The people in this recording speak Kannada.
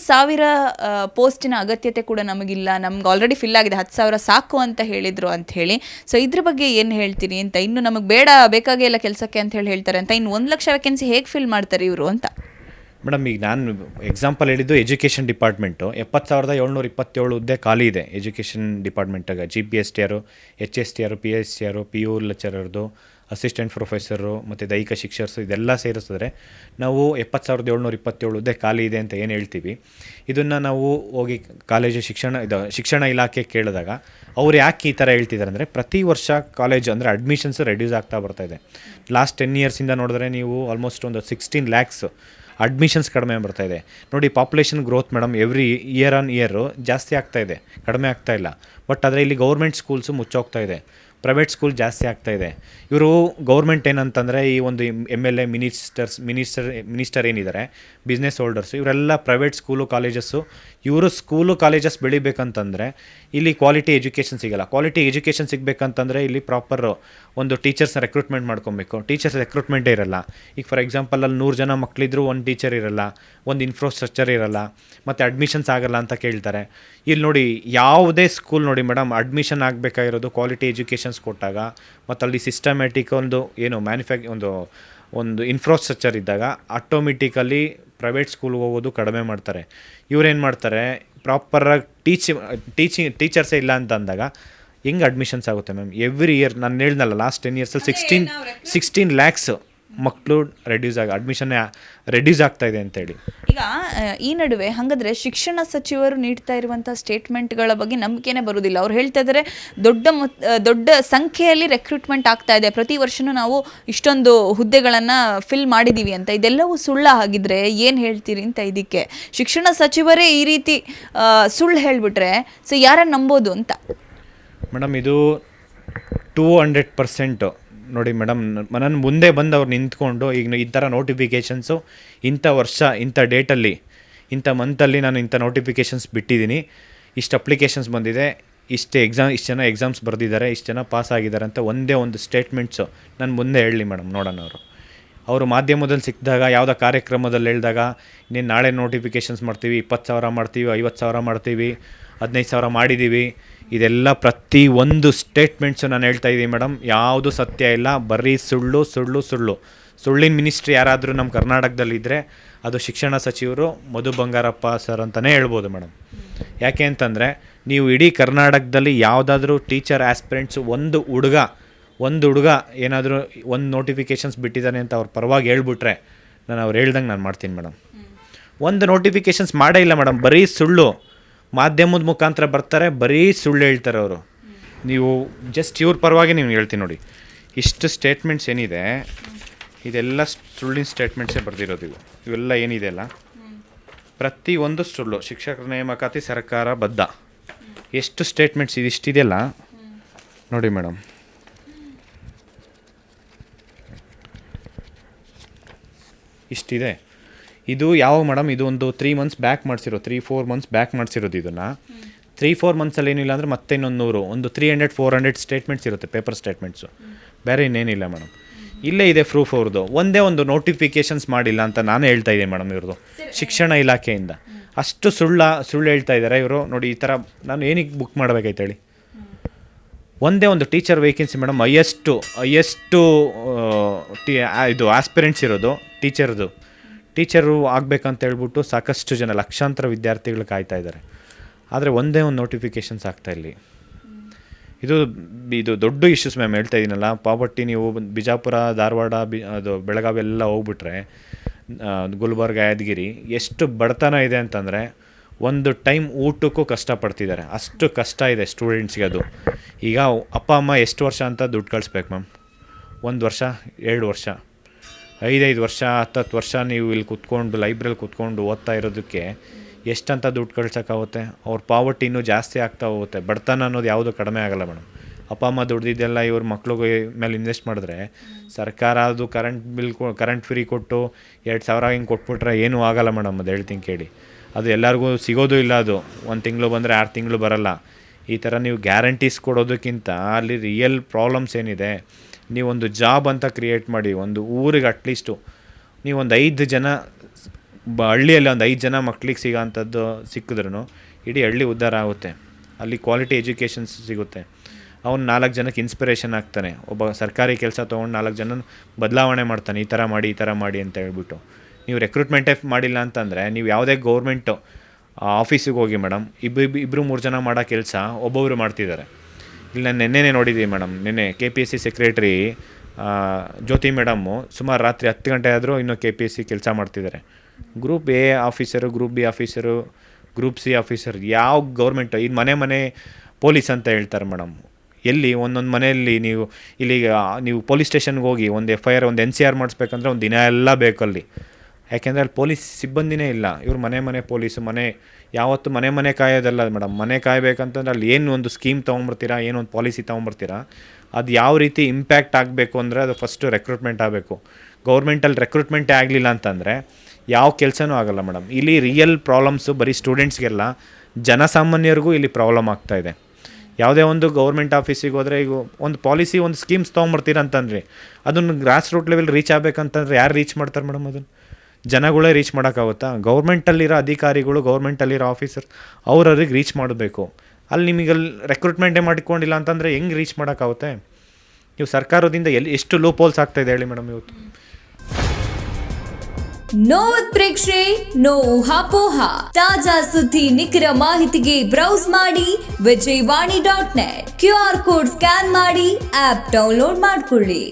10,000 ಪೋಸ್ಟಿನ ಅಗತ್ಯತೆ ಕೂಡ ನಮಗಿಲ್ಲ, ನಮ್ಗೆ ಆಲ್ರೆಡಿ ಫಿಲ್ ಆಗಿದೆ, 10,000 ಸಾಕು ಅಂತ ಹೇಳಿದರು ಅಂತ ಹೇಳಿ. ಸೊ ಇದ್ರ ಬಗ್ಗೆ ಏನು ಹೇಳ್ತೀನಿ ಅಂತ, ಇನ್ನು ನಮಗೆ ಬೇಕಾಗೇ ಇಲ್ಲ ಕೆಲಸಕ್ಕೆ ಅಂತ ಹೇಳ್ತಾರೆ ಅಂತ, ಇನ್ನು 1,00,000 ವೇಕೆನ್ಸಿ ಹೇಗೆ ಫಿಲ್ ಮಾಡ್ತಾರೆ ಇವರು ಅಂತ. ಮೇಡಮ್, ಈಗ ನಾನು ಎಕ್ಸಾಂಪಲ್ ಹೇಳಿದ್ದು ಎಜುಕೇಷನ್ ಡಿಪಾರ್ಟ್ಮೆಂಟು 70,727 ಹುದ್ದೆ ಖಾಲಿ ಇದೆ ಎಜುಕೇಷನ್ ಡಿಪಾರ್ಟ್ಮೆಂಟಾಗ. GPSTR, HSTR, PSTR, PU ಲೆಕ್ಚರರ್ದು, ಅಸಿಸ್ಟೆಂಟ್ ಪ್ರೊಫೆಸರು ಮತ್ತು ದೈಹಿಕ ಶಿಕ್ಷಕರು ಇದೆಲ್ಲ ಸೇರಿಸಿದ್ರೆ ನಾವು 70,727 ಹುದ್ದೆ ಖಾಲಿ ಇದೆ ಅಂತ ಏನು ಹೇಳ್ತೀವಿ. ಇದನ್ನು ನಾವು ಹೋಗಿ ಕಾಲೇಜು ಶಿಕ್ಷಣ ಇಲಾಖೆ ಕೇಳಿದಾಗ ಅವ್ರು ಯಾಕೆ ಈ ಥರ ಹೇಳ್ತಿದ್ದಾರೆ ಅಂದರೆ, ಪ್ರತಿ ವರ್ಷ ಕಾಲೇಜು ಅಂದರೆ ಅಡ್ಮಿಷನ್ಸ್ ರೆಡ್ಯೂಸ್ ಆಗ್ತಾ ಬರ್ತಾಯಿದೆ. ಲಾಸ್ಟ್ 10 ಇಯರ್ಸಿಂದ ನೋಡಿದ್ರೆ ನೀವು ಆಲ್ಮೋಸ್ಟ್ ಒಂದು 16 lakhs ಅಡ್ಮಿಷನ್ಸ್ ಕಡಿಮೆ ಬರ್ತಾಯಿದೆ. ನೋಡಿ, population growth madam every year on year ಜಾಸ್ತಿ ಆಗ್ತಾಯಿದೆ, ಕಡಿಮೆ ಆಗ್ತಾಯಿಲ್ಲ. ಬಟ್ ಆದರೆ ಇಲ್ಲಿ ಗೌರ್ಮೆಂಟ್ ಸ್ಕೂಲ್ಸು ಮುಚ್ಚೋಗ್ತಾ ಇದೆ, ಪ್ರೈವೇಟ್ ಸ್ಕೂಲ್ ಜಾಸ್ತಿ ಆಗ್ತಾಯಿದೆ. ಇವರು ಗೌರ್ಮೆಂಟ್ ಏನಂತಂದರೆ, ಈ ಒಂದು MLA ಮಿನಿಸ್ಟರ್ ಏನಿದ್ದಾರೆ, ಬಿಸ್ನೆಸ್ ಹೋಲ್ಡರ್ಸು, ಇವರೆಲ್ಲ ಪ್ರೈವೇಟ್ ಸ್ಕೂಲು ಕಾಲೇಜಸ್ಸು. ಇವರು ಸ್ಕೂಲು ಕಾಲೇಜಸ್ ಬೆಳಿಬೇಕಂತಂದರೆ ಇಲ್ಲಿ ಕ್ವಾಲಿಟಿ ಎಜುಕೇಷನ್ ಸಿಗೋಲ್ಲ. ಕ್ವಾಲಿಟಿ ಎಜುಕೇಷನ್ ಸಿಗಬೇಕಂತಂದರೆ ಇಲ್ಲಿ ಪ್ರಾಪರು ಒಂದು ಟೀಚರ್ಸ್ನ ರೆಕ್ರೂಟ್ಮೆಂಟ್ ಮಾಡ್ಕೊಬೇಕು. ಟೀಚರ್ಸ್ ರೆಕ್ರೂಟ್ಮೆಂಟೇ ಇರಲ್ಲ. ಈಗ ಫಾರ್ ಎಕ್ಸಾಂಪಲ್ ಅಲ್ಲಿ 100 ಜನ ಮಕ್ಕಳಿದ್ರು, ಒಂದು ಟೀಚರ್ ಇರಲ್ಲ, ಒಂದು ಇನ್ಫ್ರಾಸ್ಟ್ರಕ್ಚರ್ ಇರಲ್ಲ, ಮತ್ತು ಅಡ್ಮಿಷನ್ಸ್ ಆಗಲ್ಲ ಅಂತ ಕೇಳ್ತಾರೆ. ಇಲ್ಲಿ ನೋಡಿ, ಯಾವುದೇ ಸ್ಕೂಲ್ ನೋಡಿ ಮೇಡಮ್, ಅಡ್ಮಿಷನ್ ಆಗಬೇಕಾಗಿರೋದು ಕ್ವಾಲಿಟಿ ಎಜುಕೇಷನ್ಸ್ ಕೊಟ್ಟಾಗ, ಮತ್ತು ಅಲ್ಲಿ ಸಿಸ್ಟಮ್ಯಾಟಿಕ್ ಒಂದು ಒಂದು ಇನ್ಫ್ರಾಸ್ಟ್ರಕ್ಚರ್ ಇದ್ದಾಗ ಆಟೋಮೆಟಿಕಲಿ ಪ್ರೈವೇಟ್ ಸ್ಕೂಲ್ಗೆ ಹೋಗೋದು ಕಡಿಮೆ ಮಾಡ್ತಾರೆ. ಇವರೇನು ಮಾಡ್ತಾರೆ, ಪ್ರಾಪರಾಗಿ ಟೀಚರ್ಸೇ ಇಲ್ಲ ಅಂತ ಅಂದಾಗ ಹೆಂಗೆ ಅಡ್ಮಿಷನ್ಸ್ ಆಗುತ್ತೆ ಮ್ಯಾಮ್? ಎವ್ರಿ ಇಯರ್ ನಾನು ಹೇಳ್ದಲ್ಲ, ಲಾಸ್ಟ್ 10 ಇಯರ್ಸಲ್ಲಿ 16 lakhs ಮಕ್ಕಳು ಅಡ್ಮಿಷನ್ ರೆಡ್ಯೂಸ್ ಆಗ್ತಾ ಇದೆ ಅಂತೇಳಿ. ಈಗ ಈ ನಡುವೆ ಹಾಗಾದರೆ ಶಿಕ್ಷಣ ಸಚಿವರು ನೀಡ್ತಾ ಇರುವಂಥ ಸ್ಟೇಟ್ಮೆಂಟ್ಗಳ ಬಗ್ಗೆ ನಂಬಿಕೆನೇ ಬರುವುದಿಲ್ಲ. ಅವ್ರು ಹೇಳ್ತಾ ಇದ್ದಾರೆ, ದೊಡ್ಡ ಸಂಖ್ಯೆಯಲ್ಲಿ ರೆಕ್ರೂಟ್ಮೆಂಟ್ ಆಗ್ತಾ ಇದೆ, ಪ್ರತಿ ವರ್ಷವೂ ನಾವು ಇಷ್ಟೊಂದು ಹುದ್ದೆಗಳನ್ನು ಫಿಲ್ ಮಾಡಿದ್ದೀವಿ ಅಂತ. ಇದೆಲ್ಲವೂ ಸುಳ್ಳು ಆಗಿದ್ರೆ ಏನು ಹೇಳ್ತೀರಿ ಅಂತ. ಇದಕ್ಕೆ ಶಿಕ್ಷಣ ಸಚಿವರೇ ಈ ರೀತಿ ಸುಳ್ಳು ಹೇಳಿಬಿಟ್ರೆ ಸೊ ಯಾರನ್ನು ನಂಬೋದು ಅಂತ. ಮೇಡಮ್, ಇದು 200% ನೋಡಿ ಮೇಡಮ್, ನನ್ನ ಮುಂದೆ ಬಂದು ಅವ್ರು ನಿಂತ್ಕೊಂಡು ಈಗ ಈ ಥರ ನೋಟಿಫಿಕೇಷನ್ಸು ಇಂಥ ವರ್ಷ ಇಂಥ ಡೇಟಲ್ಲಿ ಇಂಥ ಮಂತಲ್ಲಿ ನಾನು ಇಂಥ ನೋಟಿಫಿಕೇಷನ್ಸ್ ಬಿಟ್ಟಿದ್ದೀನಿ, ಇಷ್ಟು ಅಪ್ಲಿಕೇಶನ್ಸ್ ಬಂದಿದೆ, ಇಷ್ಟು ಜನ ಎಕ್ಸಾಮ್ಸ್ ಬರೆದಿದ್ದಾರೆ, ಇಷ್ಟು ಜನ ಪಾಸ್ ಆಗಿದ್ದಾರೆ ಅಂತ ಒಂದೇ ಒಂದು ಸ್ಟೇಟ್ಮೆಂಟ್ಸು ನನ್ನ ಮುಂದೆ ಹೇಳಲಿ ಮೇಡಮ್, ನೋಡೋಣ. ಅವರು ಮಾಧ್ಯಮದಲ್ಲಿ ಸಿಕ್ಕಿದಾಗ, ಯಾವುದೋ ಕಾರ್ಯಕ್ರಮದಲ್ಲಿ ಹೇಳಿದಾಗ, ನೀನು ನಾಳೆ ನೋಟಿಫಿಕೇಷನ್ಸ್ ಮಾಡ್ತೀವಿ, 20,000 ಮಾಡ್ತೀವಿ, 50,000 ಮಾಡ್ತೀವಿ, 15,000 ಮಾಡಿದ್ದೀವಿ, ಇದೆಲ್ಲ ಪ್ರತಿ ಒಂದು ಸ್ಟೇಟ್ಮೆಂಟ್ಸು ನಾನು ಹೇಳ್ತಾ ಇದ್ದೀನಿ ಮೇಡಮ್, ಯಾವುದು ಸತ್ಯ ಇಲ್ಲ, ಬರೀ ಸುಳ್ಳು. ಸುಳ್ಳಿನ ಮಿನಿಸ್ಟ್ರಿ ಯಾರಾದರೂ ನಮ್ಮ ಕರ್ನಾಟಕದಲ್ಲಿದ್ದರೆ ಅದು ಶಿಕ್ಷಣ ಸಚಿವರು ಮಧು ಬಂಗಾರಪ್ಪ ಸರ್ ಅಂತಲೇ ಹೇಳ್ಬೋದು ಮೇಡಮ್. ಯಾಕೆ ಅಂತಂದರೆ, ನೀವು ಇಡೀ ಕರ್ನಾಟಕದಲ್ಲಿ ಯಾವುದಾದ್ರೂ ಟೀಚರ್ ಆಸ್ಪಿರೆಂಟ್ಸು ಒಂದು ಹುಡುಗ ಏನಾದರೂ ಒಂದು ನೋಟಿಫಿಕೇಷನ್ಸ್ ಬಿಟ್ಟಿದ್ದಾನೆ ಅಂತ ಅವ್ರ ಪರವಾಗಿ ಹೇಳ್ಬಿಟ್ರೆ ನಾನು ಅವ್ರು ಹೇಳ್ದಂಗೆ ನಾನು ಮಾಡ್ತೀನಿ ಮೇಡಮ್. ಒಂದು ನೋಟಿಫಿಕೇಷನ್ಸ್ ಮಾಡೇ ಇಲ್ಲ ಮೇಡಮ್, ಬರೀ ಸುಳ್ಳು. ಮಾಧ್ಯಮದ ಮುಖಾಂತರ ಬರ್ತಾರೆ, ಬರೀ ಸುಳ್ಳು ಹೇಳ್ತಾರೆ ಅವರು. ನೀವು ಜಸ್ಟ್ ಇವ್ರ ಪರವಾಗಿ ನೀವು ಹೇಳ್ತೀನಿ ನೋಡಿ, ಇಷ್ಟು ಸ್ಟೇಟ್ಮೆಂಟ್ಸ್ ಏನಿದೆ ಇದೆಲ್ಲ ಸುಳ್ಳಿನ ಸ್ಟೇಟ್ಮೆಂಟ್ಸೇ ಬರೆದಿರೋದು. ಇವೆಲ್ಲ ಏನಿದೆ ಅಲ್ಲ, ಪ್ರತಿಯೊಂದು ಸುಳ್ಳು. ಶಿಕ್ಷಕರ ನೇಮಕಾತಿ ಸರ್ಕಾರ ಬದ್ಧ. ಎಷ್ಟು ಸ್ಟೇಟ್ಮೆಂಟ್ಸ್ ಇದಿಷ್ಟಿದೆಯಲ್ಲ ನೋಡಿ ಮೇಡಮ್. ಇಷ್ಟಿದೆ. ಇದು ಯಾವ ಮೇಡಮ್, ಇದು ಒಂದು 3 months ಬ್ಯಾಕ್ ಮಾಡಿಸಿರೋ, 3-4 months ಬ್ಯಾಕ್ ಮಾಡಿಸಿರೋದು. ಇದನ್ನು 3-4 monthsಲ್ಲಿ ಏನಿಲ್ಲ ಅಂದರೆ ಮತ್ತೆ ಇನ್ನೊಂದು 100, ಒಂದು 300-400 ಸ್ಟೇಟ್ಮೆಂಟ್ಸ್ ಇರುತ್ತೆ, ಪೇಪರ್ ಸ್ಟೇಟ್ಮೆಂಟ್ಸು, ಬೇರೆ ಇನ್ನೇನಿಲ್ಲ ಮೇಡಮ್. ಇಲ್ಲೇ ಇದೆ ಪ್ರೂಫ್ ಅವ್ರದ್ದು. ಒಂದೇ ಒಂದು ನೋಟಿಫಿಕೇಷನ್ಸ್ ಮಾಡಿಲ್ಲ ಅಂತ ನಾನು ಹೇಳ್ತಾ ಇದ್ದೀನಿ ಮೇಡಮ್. ಇವ್ರದ್ದು ಶಿಕ್ಷಣ ಇಲಾಖೆಯಿಂದ ಅಷ್ಟು ಸುಳ್ಳು ಹೇಳ್ತಾ ಇದ್ದಾರೆ ಇವರು. ನೋಡಿ, ಈ ಥರ ನಾನು ಏನಕ್ಕೆ ಬುಕ್ ಮಾಡಬೇಕಾಯ್ತು ಹೇಳಿ? ಒಂದೇ ಒಂದು ಟೀಚರ್ ವೇಕೆನ್ಸಿ ಮೇಡಮ್, ಹೈಯೆಸ್ಟು ಇದು ಆಸ್ಪಿರೆಂಟ್ಸ್ ಇರೋದು ಟೀಚರು ಆಗಬೇಕಂತ ಹೇಳ್ಬಿಟ್ಟು ಸಾಕಷ್ಟು ಜನ, ಲಕ್ಷಾಂತರ ವಿದ್ಯಾರ್ಥಿಗಳು ಕಾಯ್ತಾ ಇದ್ದಾರೆ. ಆದರೆ ಒಂದೇ ಒಂದು ನೋಟಿಫಿಕೇಷನ್ಸ್ ಆಗ್ತಾ ಇಲ್ಲಿ. ಇದು ದೊಡ್ಡ ಇಶ್ಯೂಸ್ ಮ್ಯಾಮ್. ಹೇಳ್ತಾ ಇದ್ದೀನಲ್ಲ, ಪಾವರ್ಟಿ. ನೀವು ಬಿಜಾಪುರ, ಧಾರವಾಡ, ಅದು ಬೆಳಗಾವಿ ಎಲ್ಲ ಹೋಗ್ಬಿಟ್ರೆ, ಗುಲ್ಬರ್ಗ, ಯಾದಗಿರಿ, ಎಷ್ಟು ಬಡತನ ಇದೆ ಅಂತಂದರೆ ಒಂದು ಟೈಮ್ ಊಟಕ್ಕೂ ಕಷ್ಟಪಡ್ತಿದ್ದಾರೆ. ಅಷ್ಟು ಕಷ್ಟ ಇದೆ ಸ್ಟೂಡೆಂಟ್ಸ್ಗೆ. ಅದು ಈಗ ಅಪ್ಪ ಅಮ್ಮ ಎಷ್ಟು ವರ್ಷ ಅಂತ ದುಡ್ಡು ಕಳಿಸ್ಬೇಕು ಮ್ಯಾಮ್? 1 ವರ್ಷ, 2 ವರ್ಷ, 5 ವರ್ಷ, 10 ವರ್ಷ ನೀವು ಇಲ್ಲಿ ಕೂತ್ಕೊಂಡು ಲೈಬ್ರರಿಲಿ ಕೂತ್ಕೊಂಡು ಓದ್ತಾ ಇರೋದಕ್ಕೆ ಎಷ್ಟಂತ ದುಡ್ಡು ಕಳ್ಸೋಕ್ಕಾಗುತ್ತೆ? ಅವ್ರ ಪಾವರ್ಟಿ ಇನ್ನೂ ಜಾಸ್ತಿ ಆಗ್ತಾ ಹೋಗುತ್ತೆ. ಬಡತನ ಅನ್ನೋದು ಯಾವುದೂ ಕಡಿಮೆ ಆಗೋಲ್ಲ ಮೇಡಮ್. ಅಪ್ಪ ಅಮ್ಮ ದುಡ್ದಿದ್ದೆಲ್ಲ ಇವ್ರ ಮಕ್ಳಿಗೆ ಮೇಲೆ ಇನ್ವೆಸ್ಟ್ ಮಾಡಿದ್ರೆ, ಸರ್ಕಾರ ಅದು ಕರೆಂಟ್ ಫ್ರೀ ಕೊಟ್ಟು 2,000 ಹಿಂಗೆ ಕೊಟ್ಬಿಟ್ರೆ ಏನೂ ಆಗೋಲ್ಲ ಮೇಡಮ್. ಅದು ಹೇಳ್ತೀನಿ ಕೇಳಿ. ಅದು ಎಲ್ಲರಿಗೂ ಸಿಗೋದು ಇಲ್ಲ. ಅದು 1 ತಿಂಗಳು ಬಂದರೆ 6 ತಿಂಗಳು ಬರೋಲ್ಲ. ಈ ಥರ ನೀವು ಗ್ಯಾರಂಟೀಸ್ ಕೊಡೋದಕ್ಕಿಂತ ಅಲ್ಲಿ ರಿಯಲ್ ಪ್ರಾಬ್ಲಮ್ಸ್ ಏನಿದೆ, ನೀವೊಂದು ಜಾಬ್ ಅಂತ ಕ್ರಿಯೇಟ್ ಮಾಡಿ, ಒಂದು ಊರಿಗೆ ಅಟ್ಲೀಸ್ಟು ನೀವೊಂದು 5 ಜನ ಹಳ್ಳಿಯಲ್ಲಿ ಒಂದು 5 ಜನ ಮಕ್ಳಿಗೆ ಸಿಗೋ ಅಂಥದ್ದು ಸಿಕ್ಕಿದ್ರೂ ಇಡೀ ಹಳ್ಳಿ ಉದ್ಧಾರ ಆಗುತ್ತೆ. ಅಲ್ಲಿ ಕ್ವಾಲಿಟಿ ಎಜುಕೇಷನ್ಸ್ ಸಿಗುತ್ತೆ. ಅವ್ನು 4 ಜನಕ್ಕೆ ಇನ್ಸ್ಪಿರೇಷನ್ ಆಗ್ತಾನೆ. ಒಬ್ಬ ಸರ್ಕಾರಿ ಕೆಲಸ ತೊಗೊಂಡು 4 ಜನ ಬದಲಾವಣೆ ಮಾಡ್ತಾನೆ, ಈ ಥರ ಮಾಡಿ ಅಂತ ಹೇಳ್ಬಿಟ್ಟು. ನೀವು ರೆಕ್ರೂಟ್ಮೆಂಟೇ ಮಾಡಿಲ್ಲ ಅಂತಂದರೆ ನೀವು ಯಾವುದೇ ಗೌರ್ಮೆಂಟು ಆಫೀಸಿಗೆ ಹೋಗಿ ಮೇಡಮ್, ಇಬ್ಬರು 3 ಜನ ಮಾಡೋ ಕೆಲಸ ಒಬ್ಬೊಬ್ಬರು ಮಾಡ್ತಿದ್ದಾರೆ. ಇಲ್ಲಿ ನಾನು ನೆನ್ನೆನೇ ನೋಡಿದ್ದೀವಿ ಮೇಡಮ್, ನಿನ್ನೆ KPSC ಸೆಕ್ರೆಟ್ರಿ ಜ್ಯೋತಿ ಮೇಡಮ್ಮು ಸುಮಾರು ರಾತ್ರಿ 10 ಗಂಟೆ ಆದರೂ ಇನ್ನೂ KPSC ಕೆಲಸ ಮಾಡ್ತಿದ್ದಾರೆ. Group A officer, group B officer, group C officer, ಯಾವ ಗೌರ್ಮೆಂಟು ಇದು ಮನೆ ಪೊಲೀಸ್ ಅಂತ ಹೇಳ್ತಾರೆ ಮೇಡಮ್. ಎಲ್ಲಿ ಒಂದೊಂದು ಮನೆಯಲ್ಲಿ ನೀವು ಪೊಲೀಸ್ ಸ್ಟೇಷನ್ಗೆ ಹೋಗಿ ಒಂದು FIR ಒಂದು NCR ಮಾಡಿಸ್ಬೇಕಂದ್ರೆ ಒಂದು ದಿನ ಎಲ್ಲ ಬೇಕಲ್ಲಿ. ಯಾಕೆಂದರೆ ಅಲ್ಲಿ ಪೊಲೀಸ್ ಸಿಬ್ಬಂದಿನೇ ಇಲ್ಲ. ಇವ್ರು ಮನೆ ಪೊಲೀಸು, ಯಾವತ್ತು ಮನೆ ಕಾಯೋದಲ್ಲ ಮೇಡಮ್. ಮನೆ ಕಾಯಬೇಕಂತಂದ್ರೆ ಅಲ್ಲಿ ಏನು ಒಂದು ಸ್ಕೀಮ್ ತೊಗೊಂಬರ್ತೀರಾ, ಏನೊಂದು ಪಾಲಿಸಿ ತೊಗೊಂಬರ್ತೀರಾ, ಅದು ಯಾವ ರೀತಿ ಇಂಪ್ಯಾಕ್ಟ್ ಆಗಬೇಕು ಅಂದರೆ ಅದು ಫಸ್ಟು ರೆಕ್ರೂಟ್ಮೆಂಟ್ ಆಗಬೇಕು. ಗೌರ್ಮೆಂಟಲ್ಲಿ ರೆಕ್ರೂಟ್ಮೆಂಟೇ ಆಗಲಿಲ್ಲ ಅಂತಂದರೆ ಯಾವ ಕೆಲಸನೂ ಆಗೋಲ್ಲ ಮೇಡಮ್. ಇಲ್ಲಿ ರಿಯಲ್ ಪ್ರಾಬ್ಲಮ್ಸು ಬರೀ ಸ್ಟೂಡೆಂಟ್ಸ್ಗೆಲ್ಲ, ಜನಸಾಮಾನ್ಯರಿಗೂ ಇಲ್ಲಿ ಪ್ರಾಬ್ಲಮ್ ಆಗ್ತಾಯಿದೆ. ಯಾವುದೇ ಒಂದು ಗೌರ್ಮೆಂಟ್ ಆಫೀಸಿಗೆ ಹೋದರೆ ಈಗ ಒಂದು ಪಾಲಿಸಿ ಒಂದು ಸ್ಕೀಮ್ಸ್ ತೊಗೊಂಬರ್ತೀರ ಅಂತಂದರೆ ಅದನ್ನು ಗ್ರಾಸ್ ರೂಟ್ ಲೆವೆಲ್ ರೀಚ್ ಆಗಬೇಕಂತಂದ್ರೆ ಯಾರು ರೀಚ್ ಮಾಡ್ತಾರೆ ಮೇಡಮ್? ಅದನ್ನು ಜನಗಳೇ ರೀಚ್ ಮಾಡೋಕ್ಕಾಗುತ್ತಾ? ಗೌರ್ಮೆಂಟಲ್ಲಿರೋ ಅಧಿಕಾರಿಗಳು, ಗೌರ್ಮೆಂಟಲ್ಲಿರೋ ಆಫೀಸರ್ ಅವ್ರಿಗೆ ರೀಚ್ ಮಾಡಬೇಕು. ಅಲ್ಲಿ ನಿಮಗೆ ರೆಕ್ರೂಟ್ಮೆಂಟೇ ಮಾಡಿಕೊಂಡಿಲ್ಲ ಅಂತಂದರೆ ಹೆಂಗೆ ರೀಚ್ ಮಾಡೋಕ್ಕಾಗುತ್ತೆ? ನೀವು ಸರ್ಕಾರದಿಂದ ಎಷ್ಟು ಲೂಪ್ ಹೋಲ್ಸ್ ಆಗ್ತಾಯಿದೆ ಹೇಳಿ ಮೇಡಮ್ ಇವತ್ತು. ನೋ ಉತ್ಪ್ರೇಕ್ಷೆ, ನೋ ಊಹಾಪೋಹ. ತಾಜಾ ಸುದ್ದಿ, ನಿಖರ ಮಾಹಿತಿಗೆ ಬ್ರೌಸ್ ಮಾಡಿ ವಿಜಯವಾಣಿ.net. QR ಕೋಡ್ ಸ್ಕ್ಯಾನ್ ಮಾಡಿ ಆಪ್ ಡೌನ್ಲೋಡ್ ಮಾಡಿಕೊಳ್ಳಿ.